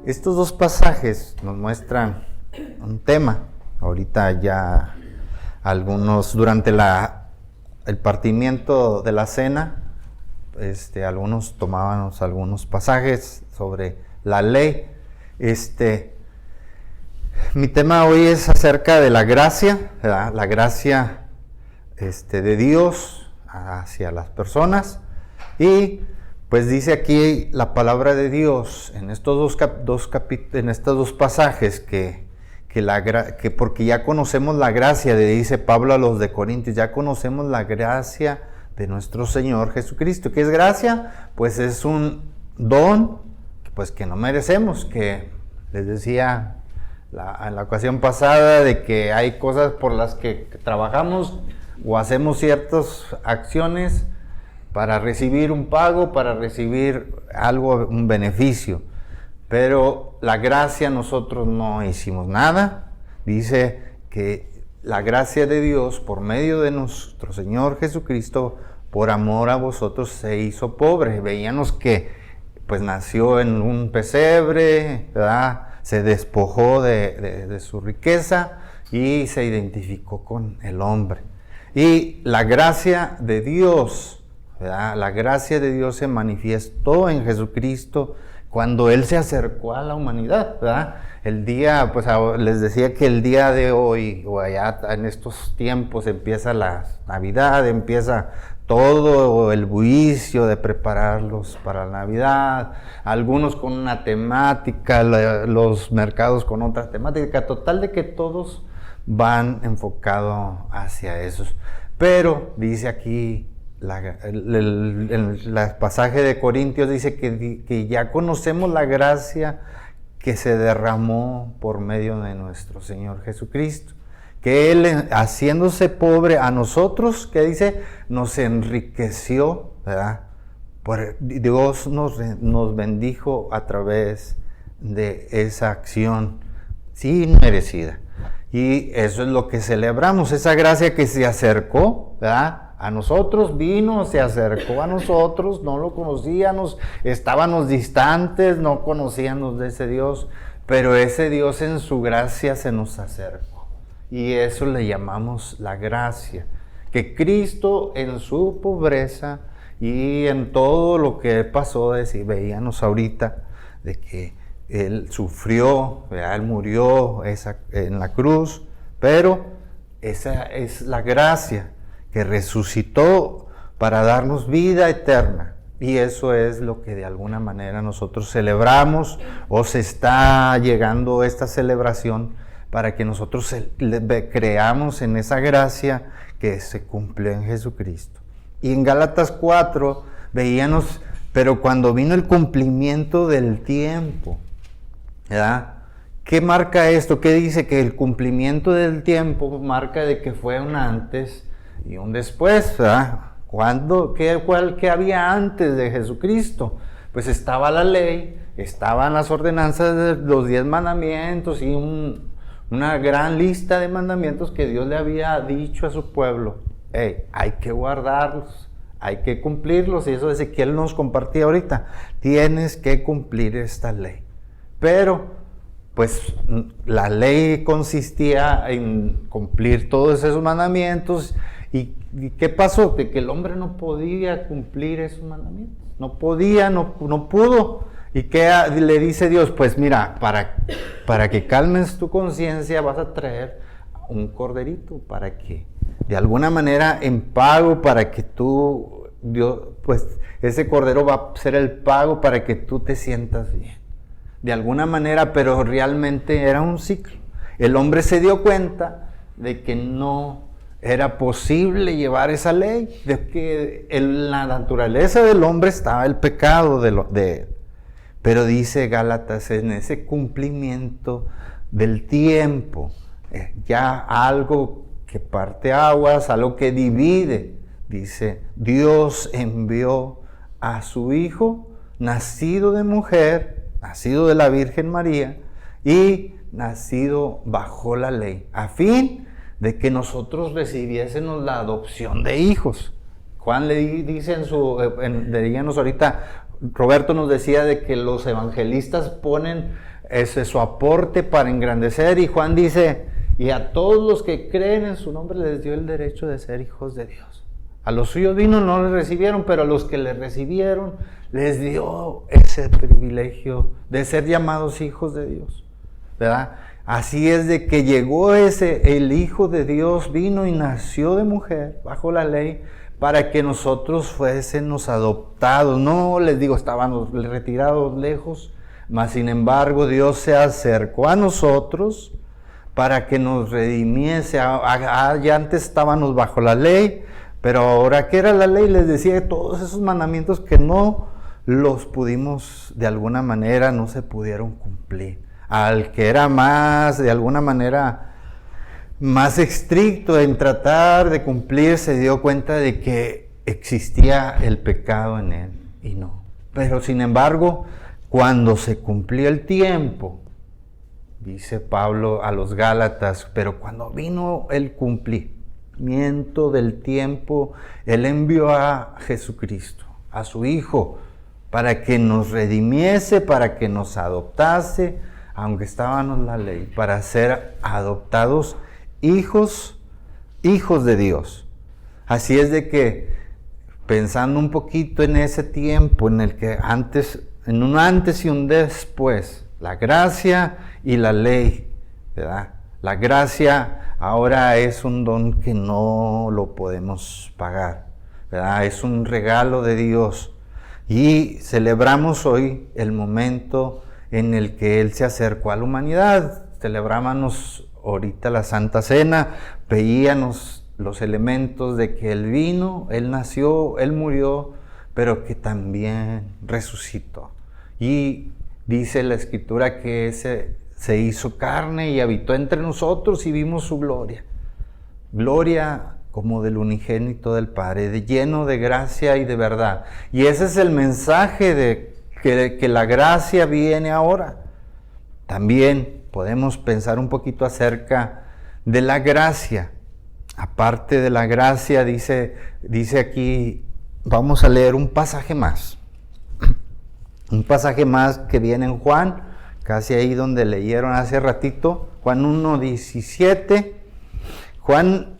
Estos dos pasajes nos muestran un tema. Ahorita ya algunos, durante el partimiento de la cena, algunos tomábamos algunos pasajes sobre la ley. Mi tema hoy es acerca de la gracia, ¿verdad? La gracia de Dios hacia las personas. Y pues dice aquí la palabra de Dios en estos en estos dos pasajes que porque ya conocemos la gracia, dice Pablo a los de Corintios, ya conocemos la gracia de nuestro Señor Jesucristo. ¿Qué es gracia? Pues es un don pues que no merecemos, que les decía en la ocasión pasada de que hay cosas por las que trabajamos o hacemos ciertas acciones para recibir un pago, para recibir algo, un beneficio. Pero la gracia, nosotros no hicimos nada. Dice que la gracia de Dios por medio de nuestro Señor Jesucristo, por amor a vosotros, se hizo pobre. Veíamos que pues nació en un pesebre, ¿verdad? Se despojó de su riqueza y se identificó con el hombre. Y la gracia de Dios, ¿verdad? La gracia de Dios se manifestó en Jesucristo cuando Él se acercó a la humanidad, ¿verdad? El día, pues les decía que el día de hoy, o allá en estos tiempos, empieza la Navidad, empieza todo el bullicio de prepararlos para la Navidad, algunos con una temática, los mercados con otra temática, total de que todos van enfocados hacia eso. Pero dice aquí, el pasaje de Corintios dice que ya conocemos la gracia que se derramó por medio de nuestro Señor Jesucristo, que Él, haciéndose pobre a nosotros, que dice, nos enriqueció, ¿verdad? Dios nos bendijo a través de esa acción sin merecida. Y eso es lo que celebramos, esa gracia que se acercó, ¿verdad? A nosotros vino, se acercó a nosotros, no lo conocíamos, estábamos distantes, no conocíamos de ese Dios, pero ese Dios en su gracia se nos acercó. Y eso le llamamos la gracia, que Cristo en su pobreza y en todo lo que pasó, veíamos ahorita, de que Él sufrió, ¿verdad? Él murió en la cruz, pero esa es la gracia, que resucitó para darnos vida eterna. Y eso es lo que de alguna manera nosotros celebramos, o se está llegando esta celebración para que nosotros creamos en esa gracia que se cumple en Jesucristo. Y en Gálatas 4 veíamos, pero cuando vino el cumplimiento del tiempo, ¿verdad? ¿Qué marca esto? ¿Qué dice? Que el cumplimiento del tiempo marca de que fue un antes y un después, ¿verdad? ¿Qué había antes de Jesucristo? Pues estaba la ley, estaban las ordenanzas de los 10 mandamientos y una gran lista de mandamientos que Dios le había dicho a su pueblo. Hay que guardarlos, hay que cumplirlos, y eso Ezequiel nos compartía ahorita. Tienes que cumplir esta ley. Pero pues la ley consistía en cumplir todos esos mandamientos. ¿Y qué pasó? De que el hombre no podía cumplir esos mandamientos. No podía, no pudo. ¿Y qué le dice Dios? Pues mira, para que calmes tu conciencia vas a traer un corderito, para que de alguna manera en pago, para que tú, Dios, pues ese cordero va a ser el pago para que tú te sientas bien. De alguna manera, pero realmente era un ciclo. El hombre se dio cuenta de que no era posible llevar esa ley, de que en la naturaleza del hombre estaba el pecado de él. Pero dice Gálatas, en ese cumplimiento del tiempo, ya algo que parte aguas, algo que divide, dice, Dios envió a su Hijo, nacido de mujer, nacido de la Virgen María y nacido bajo la ley, a fin de que nosotros recibiésemos la adopción de hijos. Juan le dice leíamos ahorita, Roberto nos decía de que los evangelistas ponen ese es su aporte para engrandecer. Y Juan dice, y a todos los que creen en su nombre les dio el derecho de ser hijos de Dios. A los suyos vino, no les recibieron, pero a los que les recibieron les dio ese privilegio de ser llamados hijos de Dios, ¿verdad? Así es de que llegó el Hijo de Dios, vino y nació de mujer bajo la ley para que nosotros fuésemos adoptados. No les digo, estábamos retirados lejos, mas sin embargo Dios se acercó a nosotros para que nos redimiese. Ya antes estábamos bajo la ley, pero ahora que era la ley, les decía todos esos mandamientos que no los pudimos, de alguna manera, no se pudieron cumplir. Al que era más, de alguna manera, más estricto en tratar de cumplir, se dio cuenta de que existía el pecado en él y no. Pero sin embargo, cuando se cumplió el tiempo, dice Pablo a los Gálatas, pero cuando vino el cumplimiento del tiempo, Él envió a Jesucristo, a su Hijo, para que nos redimiese, para que nos adoptase, aunque estábamos en la ley, para ser adoptados hijos de Dios. Así es de que, pensando un poquito en ese tiempo en el que en un antes y un después, la gracia y la ley, ¿verdad? La gracia ahora es un don que no lo podemos pagar, ¿verdad? Es un regalo de Dios. Y celebramos hoy el momento en el que Él se acercó a la humanidad. Celebrábamos ahorita la Santa Cena, veíamos los elementos de que Él vino, Él nació, Él murió, pero que también resucitó. Y dice la Escritura que se hizo carne y habitó entre nosotros y vimos su gloria. Gloria como del unigénito del Padre, lleno de gracia y de verdad. Y ese es el mensaje de que la gracia viene ahora. También podemos pensar un poquito acerca de la gracia. Aparte de la gracia, dice aquí, vamos a leer un pasaje más. Un pasaje más que viene en Juan, casi ahí donde leyeron hace ratito, Juan 1:17. Juan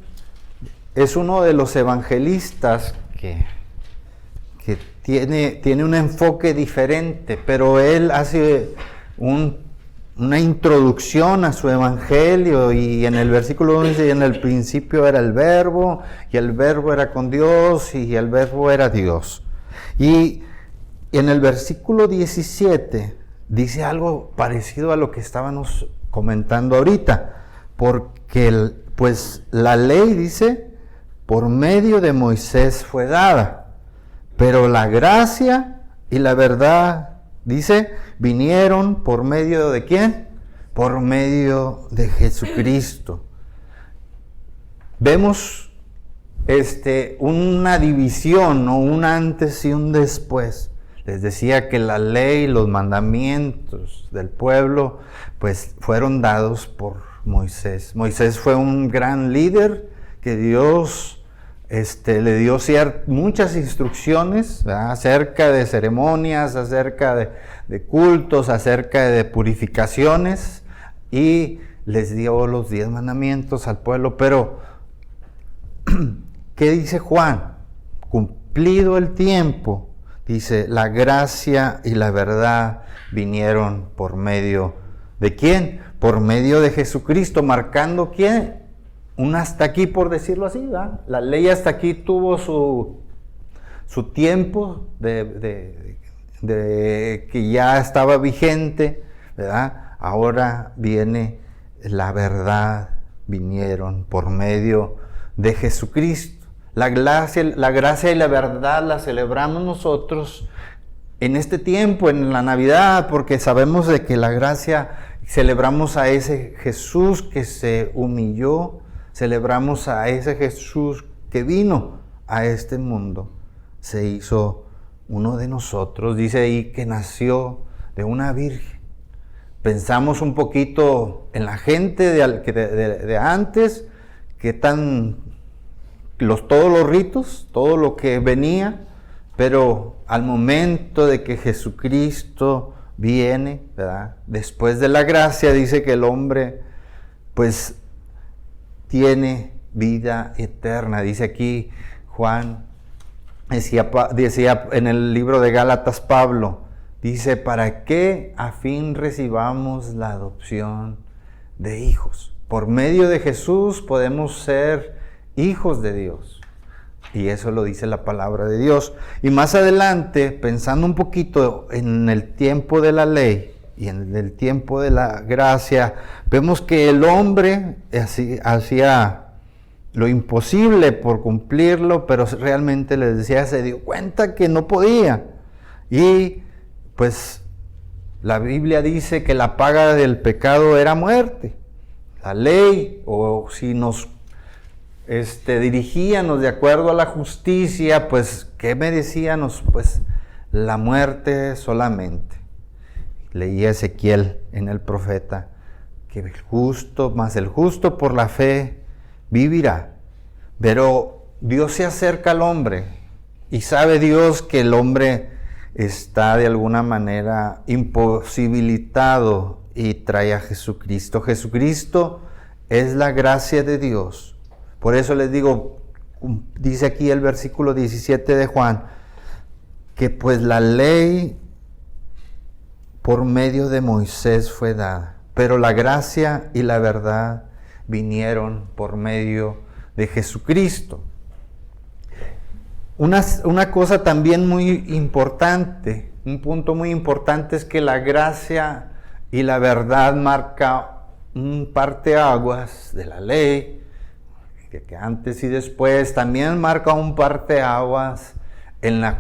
es uno de los evangelistas que tiene un enfoque diferente, pero él hace una introducción a su evangelio, y en el versículo 1 dice, en el principio era el verbo, y el verbo era con Dios, y el verbo era Dios. Y en el versículo 17 dice algo parecido a lo que estábamos comentando ahorita, porque pues la ley, dice, por medio de Moisés fue dada, pero la gracia y la verdad, dice, vinieron por medio de ¿quién? Por medio de Jesucristo. Vemos una división, o un antes y un después. Les decía que la ley, los mandamientos del pueblo, pues fueron dados por Moisés. Moisés fue un gran líder que Dios le dio muchas instrucciones, ¿verdad? Acerca de ceremonias, acerca de cultos, acerca de purificaciones, y les dio los 10 mandamientos al pueblo. Pero, ¿qué dice Juan? Cumplido el tiempo, dice, la gracia y la verdad vinieron por medio de ¿quién? Por medio de Jesucristo, marcando ¿quién? Un hasta aquí, por decirlo así, ¿verdad? La ley hasta aquí tuvo su tiempo de que ya estaba vigente, ¿verdad? Ahora viene la verdad, vinieron por medio de Jesucristo. La gracia y la verdad la celebramos nosotros en este tiempo, en la Navidad, porque sabemos de que la gracia, celebramos a ese Jesús que se humilló, celebramos a ese Jesús que vino a este mundo, se hizo uno de nosotros, dice ahí que nació de una virgen. Pensamos un poquito en la gente de antes, que todos los ritos, todo lo que venía, pero al momento de que Jesucristo viene, ¿verdad? Después de la gracia dice que el hombre pues tiene vida eterna. Dice aquí Juan, decía en el libro de Gálatas Pablo, dice, ¿para qué a fin recibamos la adopción de hijos? Por medio de Jesús podemos ser hijos de Dios. Y eso lo dice la palabra de Dios. Y más adelante, pensando un poquito en el tiempo de la ley y en el tiempo de la gracia, vemos que el hombre hacía lo imposible por cumplirlo, pero realmente les decía, se dio cuenta que no podía. Y pues la Biblia dice que la paga del pecado era muerte. La ley, o si nos dirigíamos de acuerdo a la justicia, pues ¿qué merecíamos? Pues la muerte solamente. Leía Ezequiel en el profeta que el justo por la fe vivirá. Pero Dios se acerca al hombre y sabe Dios que el hombre está de alguna manera imposibilitado y trae a Jesucristo. Jesucristo es la gracia de Dios. Por eso les digo, dice aquí el versículo 17 de Juan, que pues la ley por medio de Moisés fue dada, pero la gracia y la verdad vinieron por medio de Jesucristo. Una cosa también muy importante, un punto muy importante es que la gracia y la verdad marca un parteaguas de la ley, que antes y después también marca un parteaguas en los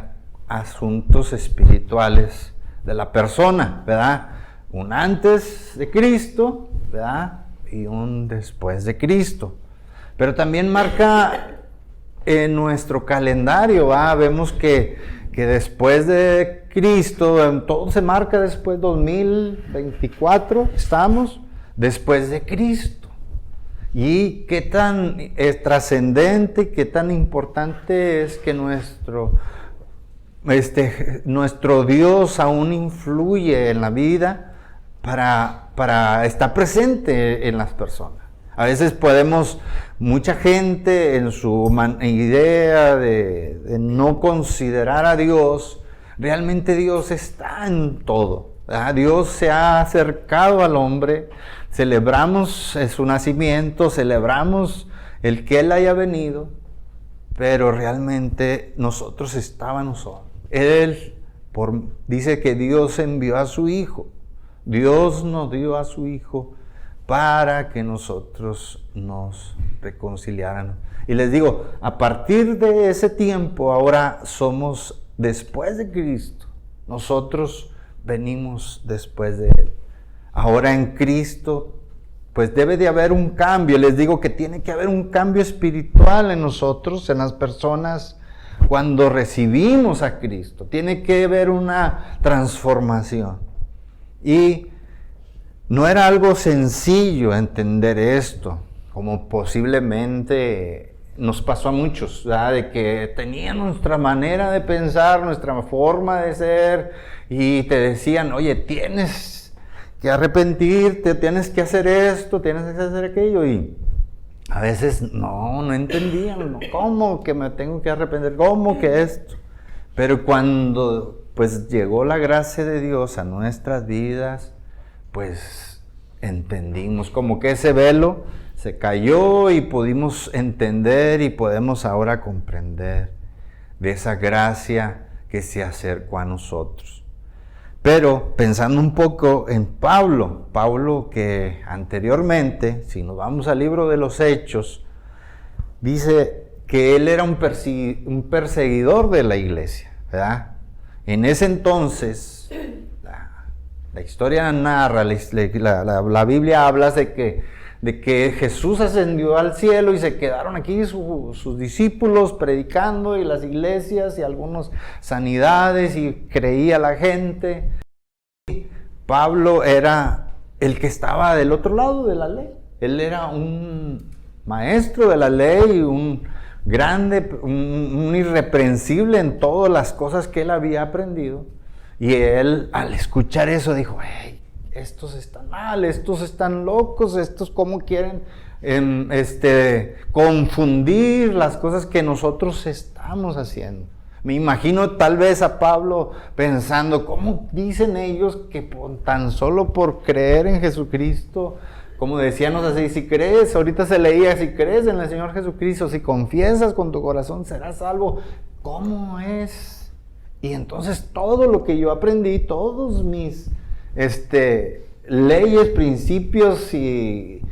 asuntos espirituales de la persona, ¿verdad? Un antes de Cristo, ¿verdad? Y un después de Cristo. Pero también marca en nuestro calendario, ¿verdad? Vemos que después de Cristo, todo se marca después 2024, estamos después de Cristo. Y qué tan trascendente, qué tan importante es que nuestro Dios aún influye en la vida para estar presente en las personas. A veces mucha gente en su idea de no considerar a Dios, realmente Dios está en todo, ¿verdad? Dios se ha acercado al hombre, celebramos su nacimiento, celebramos el que Él haya venido, pero realmente nosotros estábamos solos. Dice que Dios envió a su Hijo, Dios nos dio a su Hijo para que nosotros nos reconciliáramos. Y les digo, a partir de ese tiempo, ahora somos después de Cristo. Nosotros venimos después de Él. Ahora en Cristo, pues debe de haber un cambio. Les digo que tiene que haber un cambio espiritual en nosotros, en las personas, cuando recibimos a Cristo. Tiene que haber una transformación. Y no era algo sencillo entender esto, como posiblemente nos pasó a muchos, ¿verdad? De que tenían nuestra manera de pensar, nuestra forma de ser, y te decían, oye, tienes que arrepentirte, tienes que hacer esto, tienes que hacer aquello, y a veces no entendían, ¿no? ¿Cómo que me tengo que arrepentir? ¿Cómo que esto? Pero cuando pues llegó la gracia de Dios a nuestras vidas, pues entendimos, como que ese velo se cayó y pudimos entender y podemos ahora comprender de esa gracia que se acercó a nosotros. Pero pensando un poco en Pablo que anteriormente, si nos vamos al libro de los Hechos, dice que él era un perseguidor de la iglesia, ¿verdad? En ese entonces, la historia narra, la Biblia habla de que Jesús ascendió al cielo y se quedaron aquí sus discípulos predicando y las iglesias y algunas sanidades y creía la gente. Pablo era el que estaba del otro lado de la ley. Él era un maestro de la ley, un grande, un irreprensible en todas las cosas que él había aprendido. Y él, al escuchar eso, dijo, hey, estos están mal, estos están locos, estos cómo quieren confundir las cosas que nosotros estamos haciendo. Me imagino tal vez a Pablo pensando, ¿cómo dicen ellos que tan solo por creer en Jesucristo, como decíamos así, si crees, ahorita se leía, si crees en el Señor Jesucristo, si confiesas con tu corazón serás salvo? ¿Cómo es? Y entonces todo lo que yo aprendí, todos mis leyes, principios y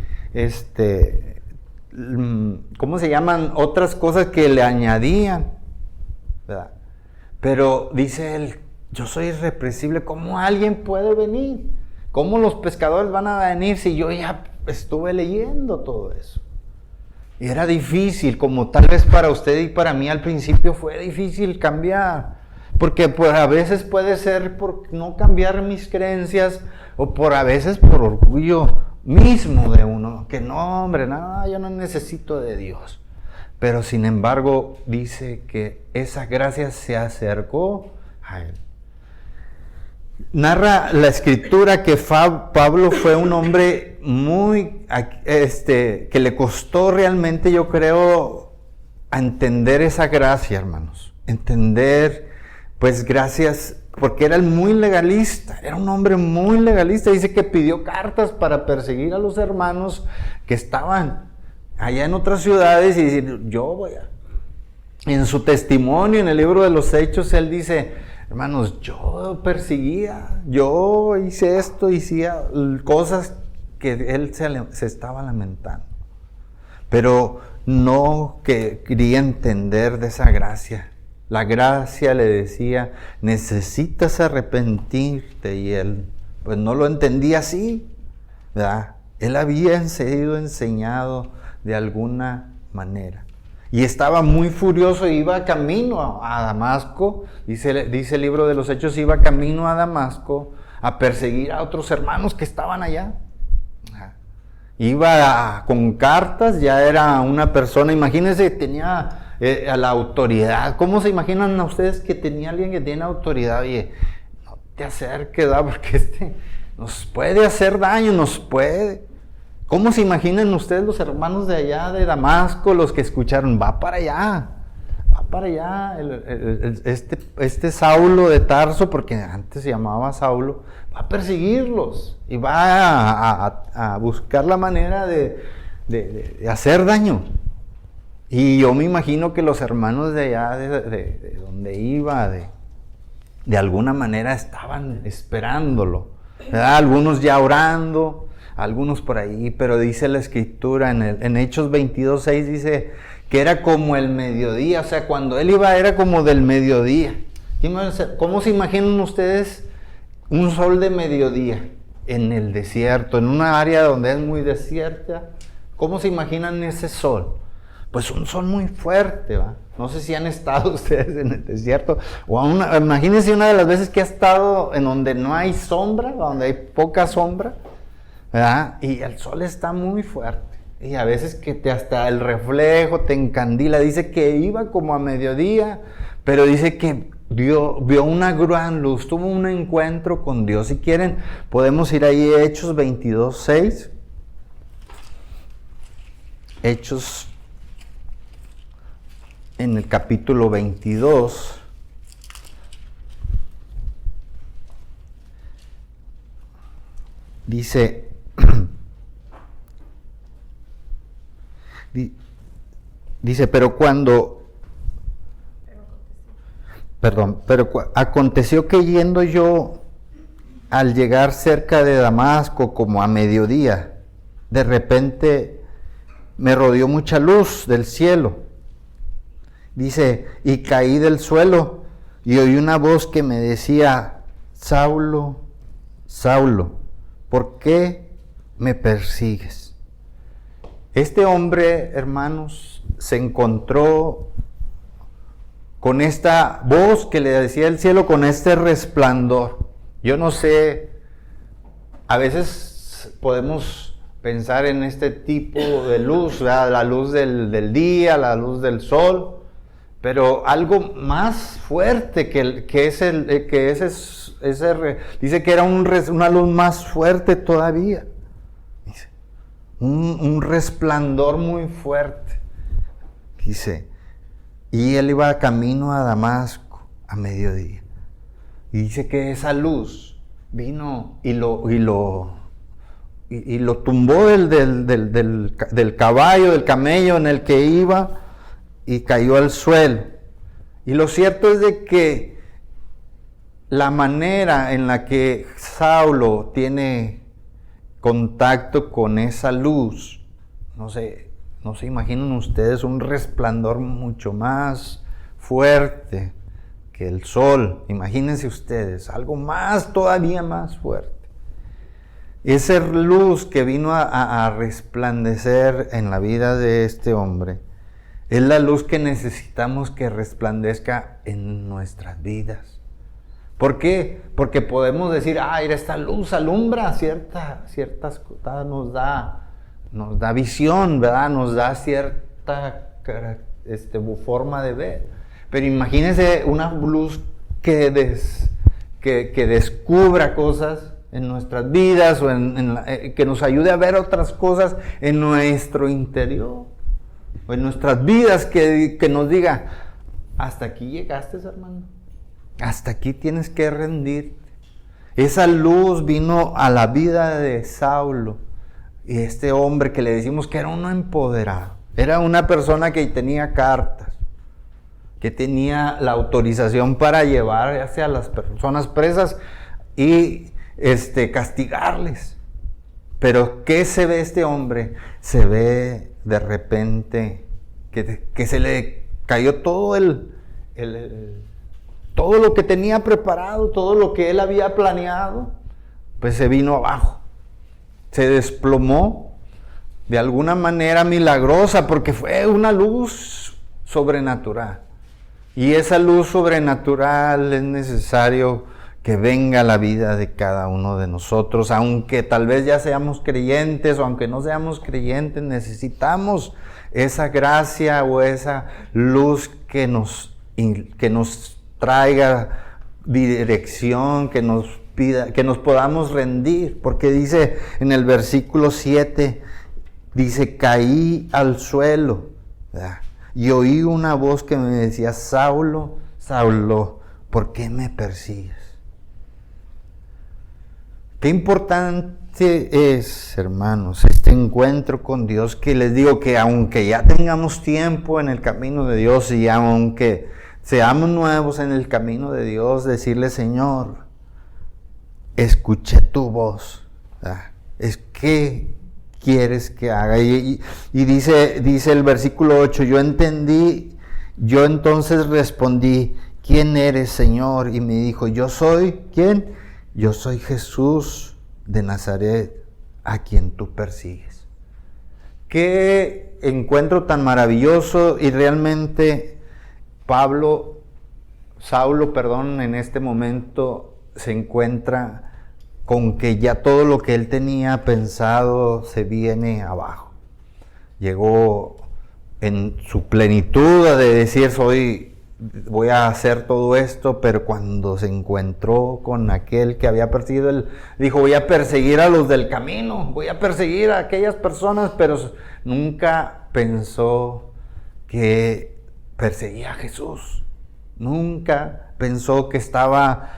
¿cómo se llaman? Otras cosas que le añadían, ¿verdad? Pero dice él, yo soy irrepresible, ¿cómo alguien puede venir? ¿Cómo los pescadores van a venir si yo ya estuve leyendo todo eso? Y era difícil, como tal vez para usted y para mí al principio fue difícil cambiar, porque pues a veces puede ser por no cambiar mis creencias o a veces por orgullo mismo de uno, que no, hombre, no, yo no necesito de Dios. Pero sin embargo dice que esa gracia se acercó a él. Narra la escritura que Pablo fue un hombre muy, que le costó realmente, yo creo, a entender esa gracia, hermanos. Entender, pues gracias, porque era muy legalista, era un hombre muy legalista. Dice que pidió cartas para perseguir a los hermanos que estaban allá en otras ciudades y decir, yo voy a... En su testimonio, en el libro de los Hechos, él dice, hermanos, yo perseguía, yo hice esto, hacía cosas que él se estaba lamentando. Pero no que quería entender de esa gracia. La gracia le decía, necesitas arrepentirte, y él pues no lo entendía así, ¿verdad? Él había sido enseñado de alguna manera. Y estaba muy furioso, iba camino a Damasco, dice el libro de los Hechos, iba camino a Damasco a perseguir a otros hermanos que estaban allá. Iba con cartas, ya era una persona, imagínense, tenía a la autoridad. ¿Cómo se imaginan a ustedes que tenía alguien que tiene autoridad? Oye, no te acerques, ¿verdad? Porque nos puede hacer daño, nos puede... ¿Cómo se imaginan ustedes los hermanos de allá de Damasco, los que escucharon? Va para allá, este Saulo de Tarso, porque antes se llamaba Saulo, va a perseguirlos y va a buscar la manera de hacer daño. Y yo me imagino que los hermanos de allá, de donde iba, de alguna manera estaban esperándolo, ¿verdad? Algunos ya orando, algunos por ahí, pero dice la escritura en Hechos 22:6, dice que era como el mediodía, o sea, cuando él iba era como del mediodía. ¿Cómo se imaginan ustedes un sol de mediodía en el desierto, en una área donde es muy desierta? ¿Cómo se imaginan ese sol? Pues un sol muy fuerte, ¿va? No sé si han estado ustedes en el desierto, imagínense una de las veces que ha estado en donde no hay sombra, donde hay poca sombra, ¿verdad? Y el sol está muy fuerte. Y a veces que hasta el reflejo te encandila. Dice que iba como a mediodía, pero dice que vio una gran luz, tuvo un encuentro con Dios. Si quieren, podemos ir ahí, Hechos 22:6. Hechos en el capítulo 22. Dice, pero aconteció que yendo yo al llegar cerca de Damasco como a mediodía, de repente me rodeó mucha luz del cielo. Dice, y caí del suelo y oí una voz que me decía, Saulo, Saulo, ¿por qué me persigues? Este hombre, hermanos, se encontró con esta voz que le decía el cielo, con este resplandor. Yo no sé, a veces podemos pensar en este tipo de luz, ¿verdad? La luz del día, la luz del sol, pero algo más fuerte que ese dice que era una luz más fuerte todavía. Dice, un resplandor muy fuerte. Dice, y él iba camino a Damasco a mediodía. Y dice que esa luz vino y lo tumbó del caballo, del camello en el que iba, y cayó al suelo. Y lo cierto es de que la manera en la que Saulo tiene contacto con esa luz, no se imaginan ustedes un resplandor mucho más fuerte que el sol. Imagínense ustedes, algo todavía más fuerte. Esa luz que vino a resplandecer en la vida de este hombre es la luz que necesitamos que resplandezca en nuestras vidas. ¿Por qué? Porque podemos decir, esta luz alumbra ciertas cosas, nos da visión, ¿verdad? Nos da cierta forma de ver. Pero imagínense una luz que descubra cosas en nuestras vidas o que nos ayude a ver otras cosas en nuestro interior o en nuestras vidas, que nos diga, hasta aquí llegaste, hermano, hasta aquí tienes que rendirte. Esa luz vino a la vida de Saulo, y este hombre que le decimos que era uno empoderado, era una persona que tenía cartas, que tenía la autorización para llevar hacia las personas presas y castigarles. Pero ¿qué se ve este hombre? Se ve de repente que se le cayó todo todo lo que tenía preparado, todo lo que él había planeado, pues se vino abajo, se desplomó de alguna manera milagrosa, porque fue una luz sobrenatural. Y esa luz sobrenatural es necesario que venga a la vida de cada uno de nosotros, aunque tal vez ya seamos creyentes o aunque no seamos creyentes, necesitamos esa gracia o esa luz que nos traiga dirección, que nos pida, que nos podamos rendir, porque dice en el versículo 7, dice, caí al suelo, ¿verdad? Y oí una voz que me decía, Saulo, Saulo, ¿por qué me persigues? Qué importante es, hermanos, este encuentro con Dios, que les digo que aunque ya tengamos tiempo en el camino de Dios y aunque seamos nuevos en el camino de Dios, decirle, Señor, escuché tu voz, ¿verdad? Es que quieres que haga. Y dice el versículo 8, yo entonces respondí, ¿quién eres, Señor? Y me dijo, yo soy, ¿quién? Yo soy Jesús de Nazaret, a quien tú persigues. Qué encuentro tan maravilloso, y realmente Saulo, en este momento se encuentra con que ya todo lo que él tenía pensado se viene abajo. Llegó en su plenitud de decir, voy a hacer todo esto, pero cuando se encontró con aquel que había perseguido, él dijo, voy a perseguir a los del camino, voy a perseguir a aquellas personas, pero nunca pensó que perseguía a Jesús. Nunca pensó que estaba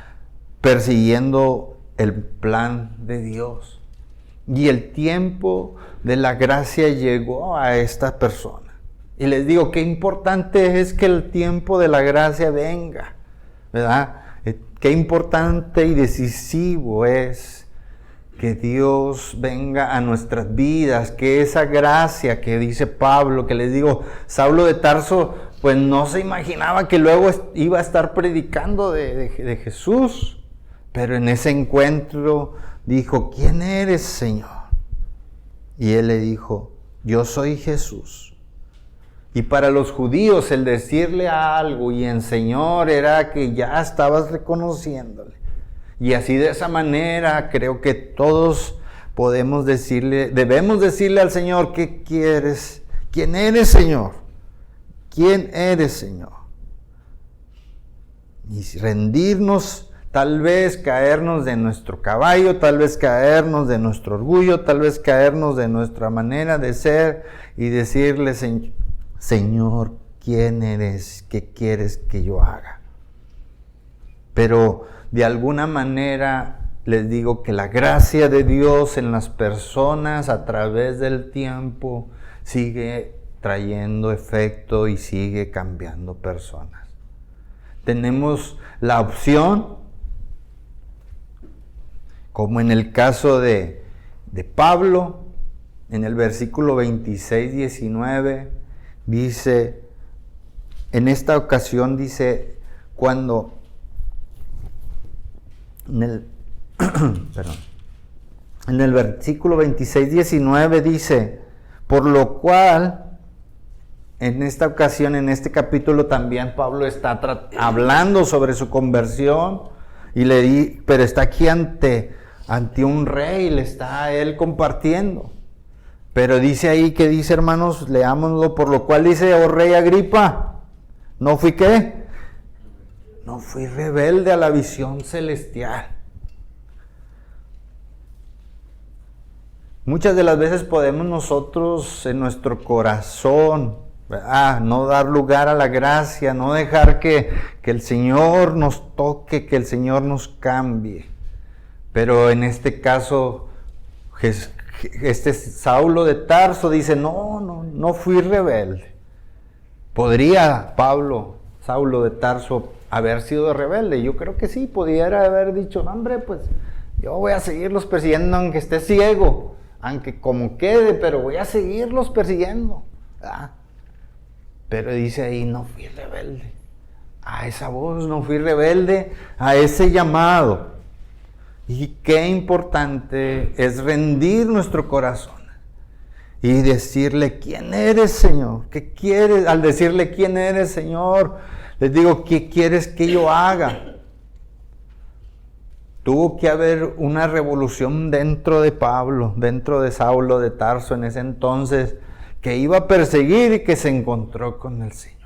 persiguiendo el plan de Dios. Y el tiempo de la gracia llegó a esta persona. Y les digo, qué importante es que el tiempo de la gracia venga, ¿verdad? Qué importante y decisivo es que Dios venga a nuestras vidas, que esa gracia que dice Pablo, que les digo, Saulo de Tarso, pues no se imaginaba que luego iba a estar predicando de Jesús. Pero en ese encuentro dijo, ¿quién eres, Señor? Y él le dijo, yo soy Jesús. Y para los judíos el decirle algo y en Señor era que ya estabas reconociéndole. Y así de esa manera creo que todos debemos decirle al Señor, ¿qué quieres? ¿Quién eres, Señor? ¿Quién eres, Señor? Y rendirnos tal vez caernos de nuestro caballo, tal vez caernos de nuestro orgullo, tal vez caernos de nuestra manera de ser y decirle, Señor, ¿quién eres? ¿Qué quieres que yo haga? Pero de alguna manera les digo que la gracia de Dios en las personas a través del tiempo sigue trayendo efecto y sigue cambiando personas. Tenemos la opción, como en el caso de Pablo, en el versículo 26, 19, dice, en esta ocasión dice, cuando, en el versículo 26, 19 dice, por lo cual, en esta ocasión, en este capítulo también Pablo está hablando sobre su conversión, pero está aquí ante un rey, le está a él compartiendo. Pero dice ahí, que dice, hermanos, leámoslo, por lo cual dice, oh rey Agripa, ¿no fui qué? No fui rebelde a la visión celestial. Muchas de las veces podemos nosotros en nuestro corazón, no dar lugar a la gracia, no dejar que el Señor nos toque, que el Señor nos cambie. Pero en este caso, Saulo de Tarso dice, no fui rebelde. ¿Podría Saulo de Tarso haber sido rebelde? Yo creo que sí, pudiera haber dicho, no, hombre, pues yo voy a seguirlos persiguiendo aunque esté ciego, aunque como quede, pero voy a seguirlos persiguiendo. Pero dice ahí, no fui rebelde a esa voz, no fui rebelde a ese llamado. Y qué importante es rendir nuestro corazón y decirle, ¿quién eres, Señor? ¿Qué quieres? Al decirle, ¿quién eres, Señor? Les digo, ¿qué quieres que yo haga? Tuvo que haber una revolución dentro de Pablo, dentro de Saulo de Tarso en ese entonces, que iba a perseguir y que se encontró con el Señor.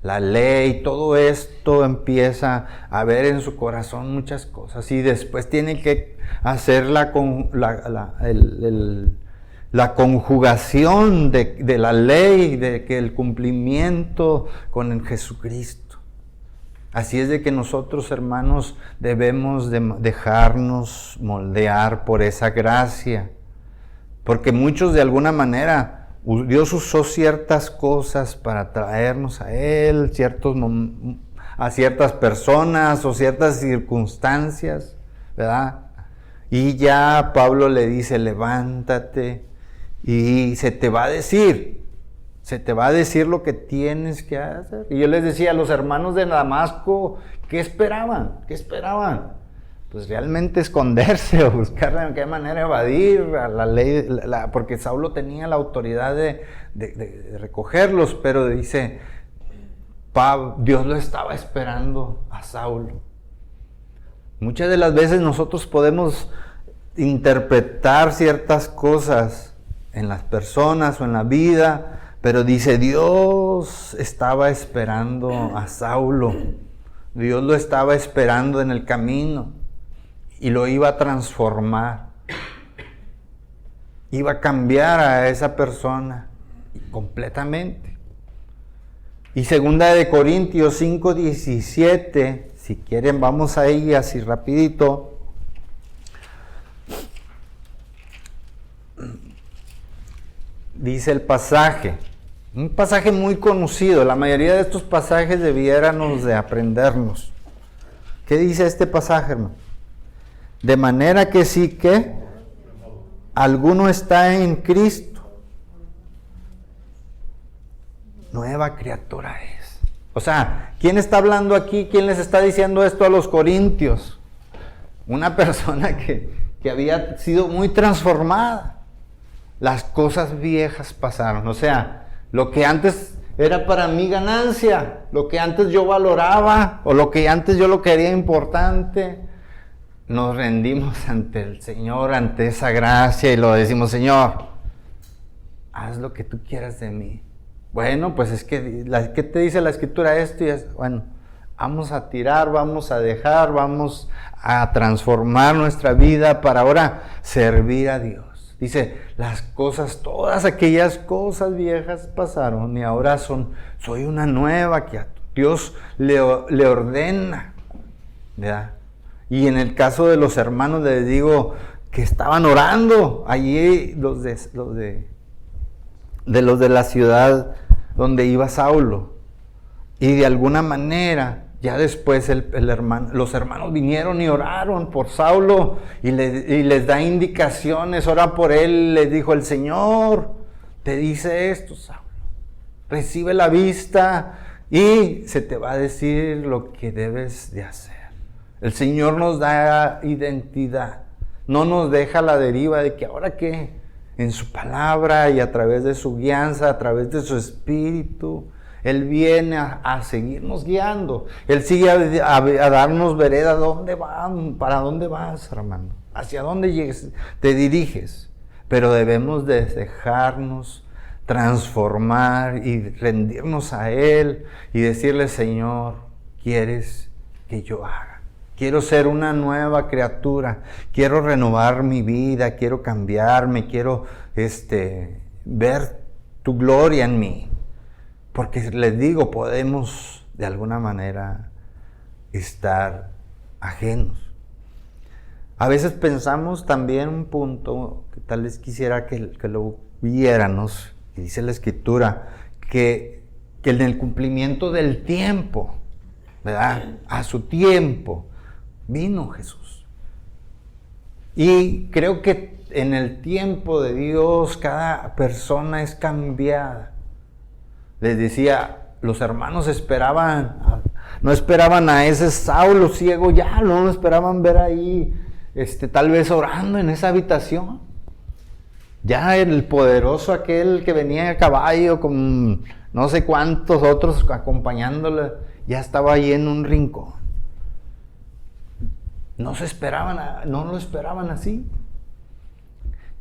La ley, todo esto empieza a ver en su corazón muchas cosas y después tiene que hacer la conjugación de la ley, de que el cumplimiento con el Jesucristo. Así es de que nosotros, hermanos, debemos de dejarnos moldear por esa gracia, porque muchos de alguna manera Dios usó ciertas cosas para traernos a Él, a ciertas personas o ciertas circunstancias, ¿verdad? Y ya Pablo le dice, levántate y se te va a decir lo que tienes que hacer. Y yo les decía a los hermanos de Damasco, ¿qué esperaban? Pues realmente esconderse o buscar de qué manera evadir a la ley, porque Saulo tenía la autoridad de recogerlos, pero dice, Dios lo estaba esperando a Saulo. Muchas de las veces nosotros podemos interpretar ciertas cosas en las personas o en la vida, pero dice, Dios estaba esperando a Saulo, Dios lo estaba esperando en el camino. Y lo iba a transformar. Iba a cambiar a esa persona completamente. Y 2 de Corintios 5:17, si quieren vamos ahí así rapidito. Dice el pasaje, un pasaje muy conocido, la mayoría de estos pasajes debiéramos de aprendernos. ¿Qué dice este pasaje, hermano? De manera que sí que alguno está en Cristo, nueva criatura es. O sea, ¿quién está hablando aquí? ¿Quién les está diciendo esto a los corintios? Una persona que había sido muy transformada. Las cosas viejas pasaron. O sea, lo que antes era para mí ganancia, lo que antes yo valoraba o lo que antes yo lo quería importante, nos rendimos ante el Señor, ante esa gracia y lo decimos, Señor, haz lo que tú quieras de mí. Bueno, pues es que, ¿qué te dice la Escritura esto? Y bueno, vamos a tirar, vamos a dejar, vamos a transformar nuestra vida para ahora servir a Dios. Dice, las cosas, todas aquellas cosas viejas pasaron y ahora soy una nueva criatura. Dios le ordena, ¿verdad? Y en el caso de los hermanos les digo que estaban orando allí los de la ciudad donde iba Saulo. Y de alguna manera, ya después los hermanos vinieron y oraron por Saulo y les da indicaciones, ora por él. Les dijo, el Señor te dice esto, Saulo, recibe la vista y se te va a decir lo que debes de hacer. El Señor nos da identidad, no nos deja a la deriva de que ahora qué, en su palabra y a través de su guianza, a través de su espíritu, Él viene a seguirnos guiando. Él sigue a darnos vereda. ¿Dónde van? ¿Para dónde vas, hermano? ¿Hacia dónde te diriges? Pero debemos de dejarnos transformar y rendirnos a Él y decirle, Señor, ¿quieres que yo haga? Quiero ser una nueva criatura, quiero renovar mi vida, quiero cambiarme, quiero ver tu gloria en mí. Porque les digo, podemos de alguna manera estar ajenos. A veces pensamos también un punto que tal vez quisiera que lo viéramos, y dice la Escritura, que en el cumplimiento del tiempo, ¿verdad? A su tiempo vino Jesús. Y creo que en el tiempo de Dios cada persona es cambiada. Les decía, los hermanos no esperaban a ese Saulo ciego ya, no lo esperaban ver ahí, tal vez orando en esa habitación. Ya el poderoso aquel que venía a caballo con no sé cuántos otros acompañándole, ya estaba ahí en un rincón. No lo esperaban así.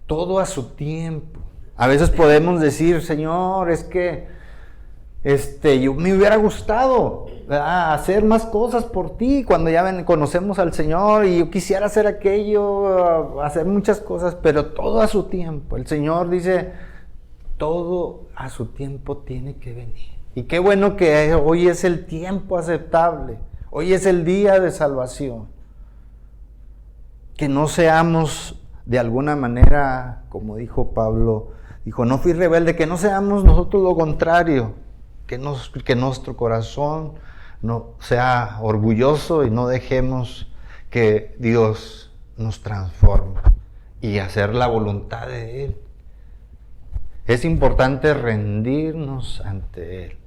Todo a su tiempo. A veces podemos decir, Señor, es que yo me hubiera gustado, ¿verdad?, hacer más cosas por ti cuando ya conocemos al Señor, y yo quisiera hacer aquello, hacer muchas cosas, pero todo a su tiempo. El Señor dice, todo a su tiempo tiene que venir. Y qué bueno que hoy es el tiempo aceptable, hoy es el día de salvación. Que no seamos de alguna manera, como dijo Pablo, dijo, no fui rebelde, que no seamos nosotros lo contrario, que nuestro corazón no sea orgulloso y no dejemos que Dios nos transforme y hacer la voluntad de Él. Es importante rendirnos ante Él.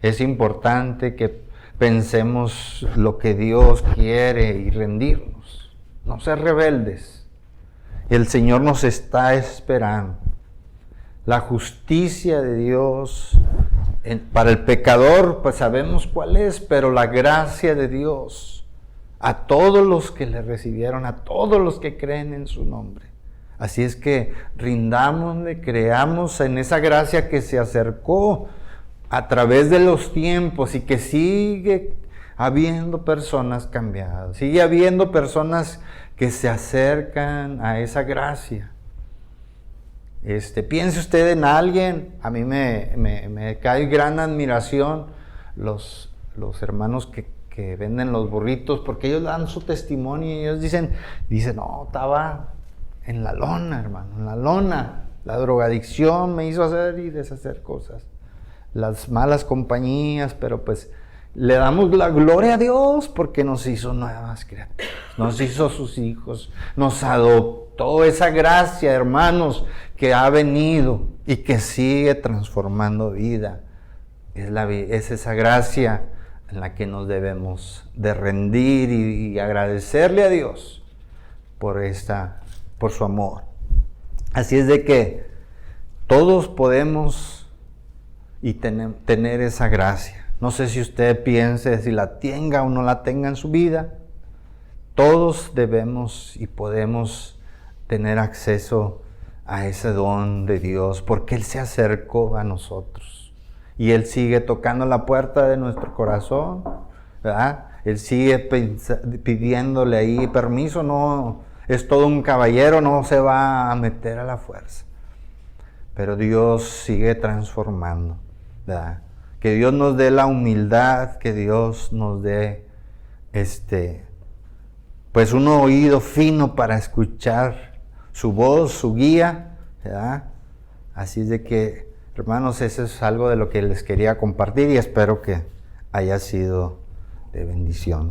Es importante que pensemos lo que Dios quiere y rendirnos. No ser rebeldes. El Señor nos está esperando. La justicia de Dios para el pecador, pues sabemos cuál es, pero la gracia de Dios a todos los que le recibieron, a todos los que creen en su nombre. Así es que rindámosle, creamos en esa gracia que se acercó a través de los tiempos y que sigue habiendo personas cambiadas, sigue habiendo personas que se acercan a esa gracia. Piense usted en alguien. A mí me cae gran admiración los hermanos que venden los burritos, porque ellos dan su testimonio y ellos dicen, no, estaba en la lona, hermano, en la lona. La drogadicción me hizo hacer y deshacer cosas, las malas compañías, pero pues le damos la gloria a Dios porque nos hizo nuevas criaturas, nos hizo sus hijos, nos adoptó. Esa gracia, hermanos, que ha venido y que sigue transformando vida, es esa gracia en la que nos debemos de rendir y agradecerle a Dios por su amor. Así es de que todos podemos tener esa gracia. No sé si usted piense si la tenga o no la tenga en su vida. Todos debemos y podemos tener acceso a ese don de Dios, porque Él se acercó a nosotros y Él sigue tocando la puerta de nuestro corazón ¿verdad? Él sigue pidiéndole ahí permiso, no, es todo un caballero, no se va a meter a la fuerza. Pero Dios sigue transformando, ¿verdad? Que Dios nos dé la humildad, que Dios nos dé pues un oído fino para escuchar su voz, su guía, ¿verdad? Así es de que, hermanos, eso es algo de lo que les quería compartir y espero que haya sido de bendición.